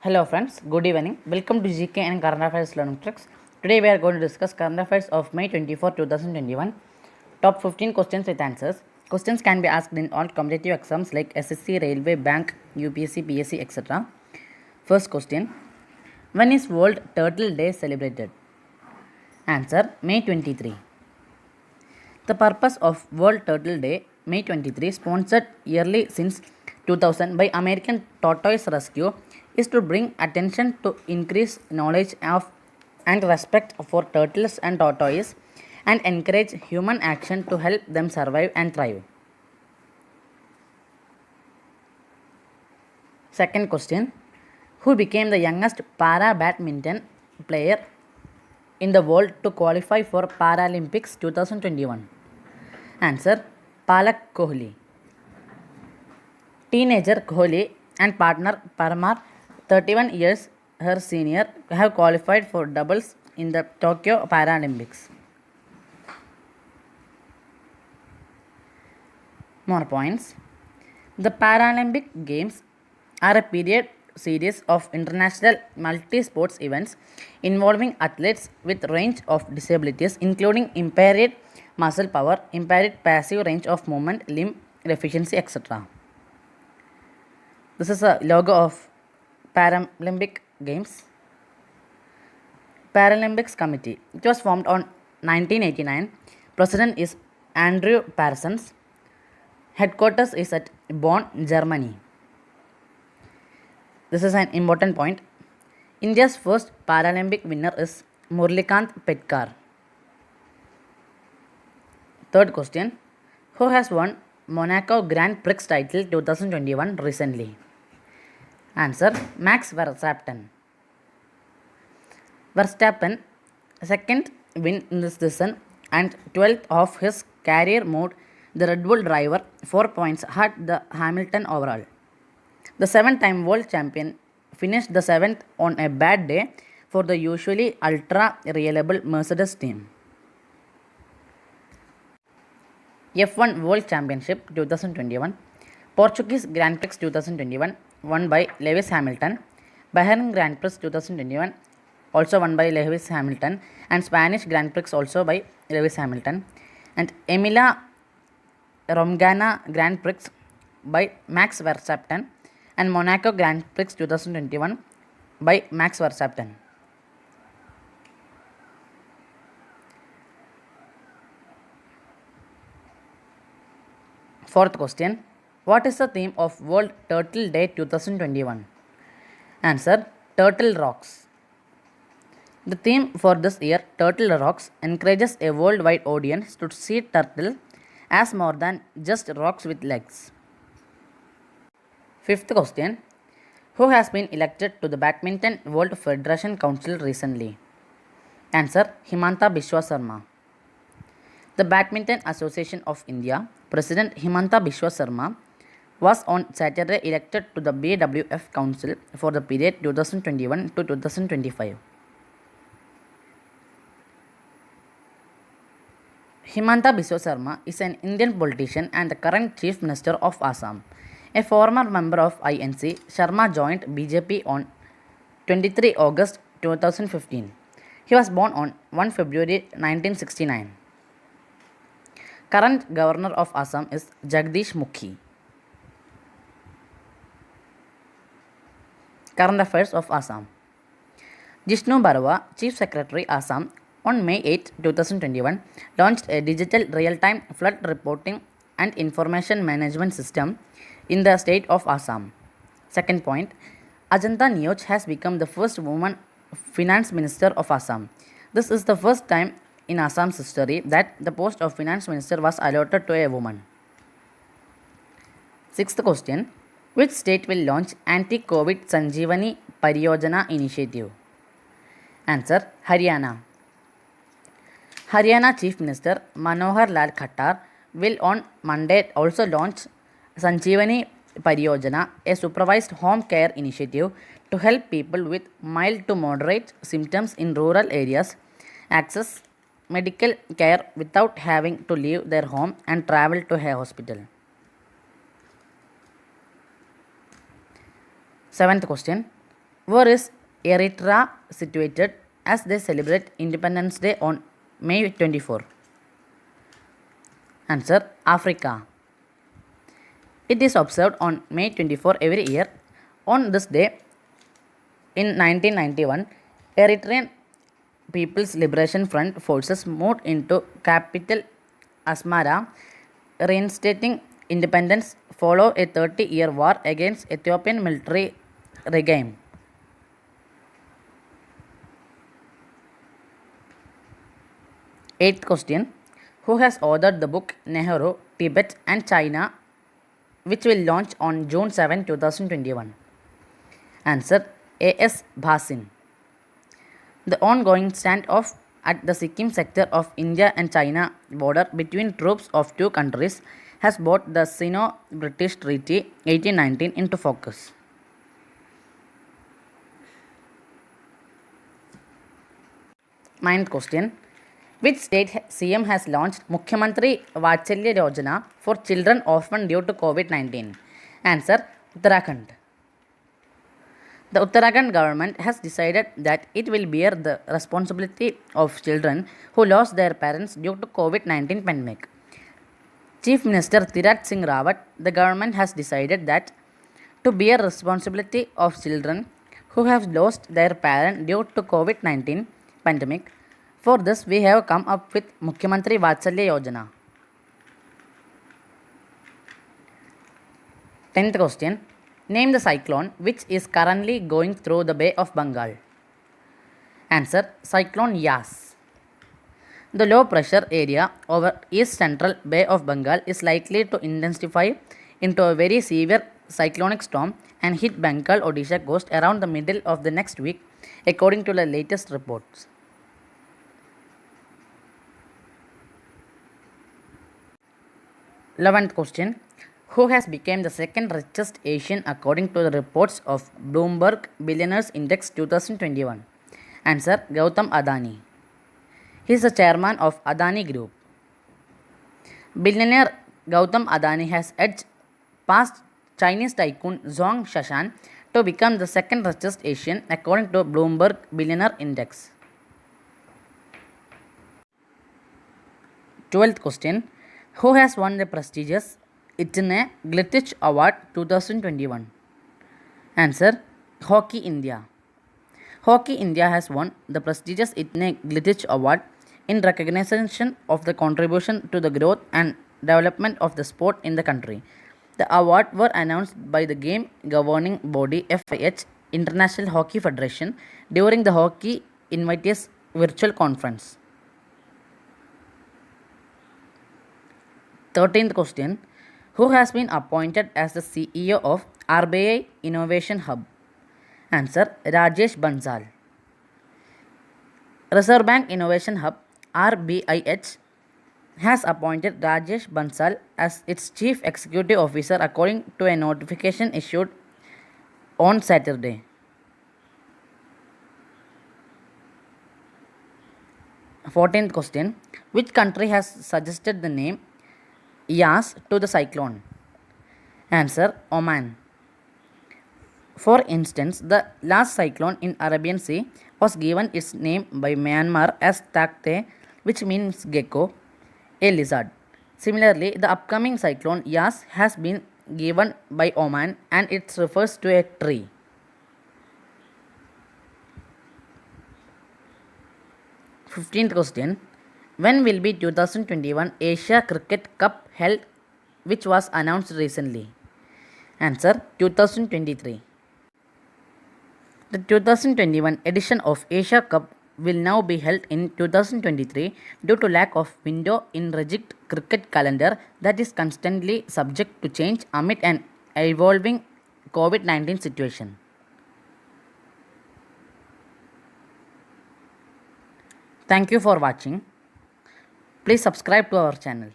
Hello friends, good evening. Welcome to GK and Current Affairs Learning Tricks. Today we are going to discuss Current Affairs of May 24, 2021. Top 15 questions with answers. Questions can be asked in all competitive exams like SSC, Railway, Bank, UPSC, PSC, etc. First question. When is World Turtle Day celebrated? Answer, May 23. The purpose of World Turtle Day, May 23, sponsored yearly since 2000 by American Tortoise Rescue, is to bring attention to increase knowledge of and respect for turtles and tortoises and encourage human action to help them survive and thrive. Second question. Who became the youngest para badminton player in the world to qualify for Paralympics 2021? Answer, Palak Kohli. Teenager Kohli and partner Parmar, 31 years her senior, have qualified for doubles in the Tokyo Paralympics. More points. The Paralympic Games are a period series of international multi-sports events involving athletes with range of disabilities including impaired muscle power, impaired passive range of movement, limb deficiency, etc. This is a logo of Paralympic Games. Paralympics Committee. It was formed on 1989. President is Andrew Parsons. Headquarters is at Bonn, Germany. This is an important point. India's first Paralympic winner is Murlikant Petkar. Third question. Who has won Monaco Grand Prix title 2021 recently? Answer, Max Verstappen. Verstappen, second win in this season and 12th of his career, moved the Red Bull driver 4 points ahead the Hamilton overall. The 7-time world champion finished the 7th on a bad day for the usually ultra-reliable Mercedes team. F1 World Championship 2021. Portuguese Grand Prix 2021 won by Lewis Hamilton. Bahrain Grand Prix 2021 also won by Lewis Hamilton, and Spanish Grand Prix also by Lewis Hamilton, and Emilia Romagna Grand Prix by Max Verstappen, and Monaco Grand Prix 2021 by Max Verstappen. Fourth question. What is the theme of World Turtle Day 2021? Answer, Turtle Rocks. The theme for this year, Turtle Rocks, encourages a worldwide audience to see turtle as more than just rocks with legs. Fifth question. Who has been elected to the Badminton World Federation Council recently? Answer, Himanta Biswa Sarma. The Badminton Association of India, President Himanta Biswa Sarma, was on Saturday elected to the BWF Council for the period 2021 to 2025. Himanta Biswa Sarma is an Indian politician and the current Chief Minister of Assam. A former member of INC, Sharma joined BJP on 23 August 2015. He was born on 1 February 1969. Current Governor of Assam is Jagdish Mukhi. Current Affairs of Assam. Jishnu Barua, Chief Secretary Assam, on May 8, 2021, launched a digital real-time flood reporting and information management system in the state of Assam. Second point, Ajanta Neoch has become the first woman finance minister of Assam. This is the first time in Assam's history that the post of finance minister was allotted to a woman. Sixth question, which state will launch anti-COVID Sanjeevani Pariyojana initiative? Answer, Haryana. Haryana Chief Minister Manohar Lal Khattar will on Monday also launch Sanjeevani Pariyojana, a supervised home care initiative to help people with mild to moderate symptoms in rural areas access medical care without having to leave their home and travel to a hospital. Seventh question. Where is Eritrea situated as they celebrate Independence Day on May 24? Answer: Africa. It is observed on May 24 every year. On this day, in 1991, Eritrean People's Liberation Front forces moved into capital Asmara, reinstating independence following a 30-year war against Ethiopian military regime. Eighth question. Who has authored the book Nehru, Tibet and China, which will launch on June 7, 2021? Answer: A.S. Bhasin. The ongoing standoff at the Sikkim sector of India and China border between troops of two countries has brought the Sino-British Treaty 1819 into focus. Ninth question. Which state CM has launched Mukhyamantri Vatsalya Yojana for children orphaned due to COVID-19? Answer: Uttarakhand. The Uttarakhand government has decided that it will bear the responsibility of children who lost their parents due to COVID-19 pandemic. Chief Minister Tirath Singh Rawat, the government has decided that to bear responsibility of children who have lost their parent due to COVID-19 pandemic. For this, we have come up with Mukhyamantri Vatsalya Yojana. 10th question. Name the cyclone which is currently going through the Bay of Bengal. Answer: Cyclone Yas. The low pressure area over east central Bay of Bengal is likely to intensify into a very severe cyclonic storm and hit Bengal Odisha coast around the middle of the next week, according to the latest reports. 11th question. Who has become the second richest Asian according to the reports of Bloomberg Billionaires Index 2021? Answer: Gautam Adani. He is the chairman of Adani Group. Billionaire Gautam Adani has edged past Chinese tycoon Zhong Shashan to become the second richest Asian according to Bloomberg Billionaire Index. 12th question. Who has won the prestigious Itne Glitich Award 2021? Answer: Hockey India. Hockey India has won the prestigious Itne Glitich Award in recognition of the contribution to the growth and development of the sport in the country. The award were announced by the game governing body FIH, International Hockey Federation, during the Hockey Invitees virtual conference. 13th question. Who has been appointed as the CEO of RBI Innovation Hub? Answer: Rajesh Bansal. Reserve Bank Innovation Hub RBIH has appointed Rajesh Bansal as its Chief Executive Officer according to a notification issued on Saturday. 14th question. Which country has suggested the name Yas to the cyclone? Answer: Oman. For instance, the last cyclone in Arabian Sea was given its name by Myanmar as Tauktae, which means gecko, a lizard. Similarly, the upcoming cyclone Yas has been given by Oman and it refers to a tree. 15th question. When will be 2021 Asia Cricket Cup held, which was announced recently? Answer: 2023. The 2021 edition of Asia Cup will now be held in 2023 due to lack of window in rigid cricket calendar that is constantly subject to change amid an evolving COVID-19 situation. Thank you for watching. Please subscribe to our channel.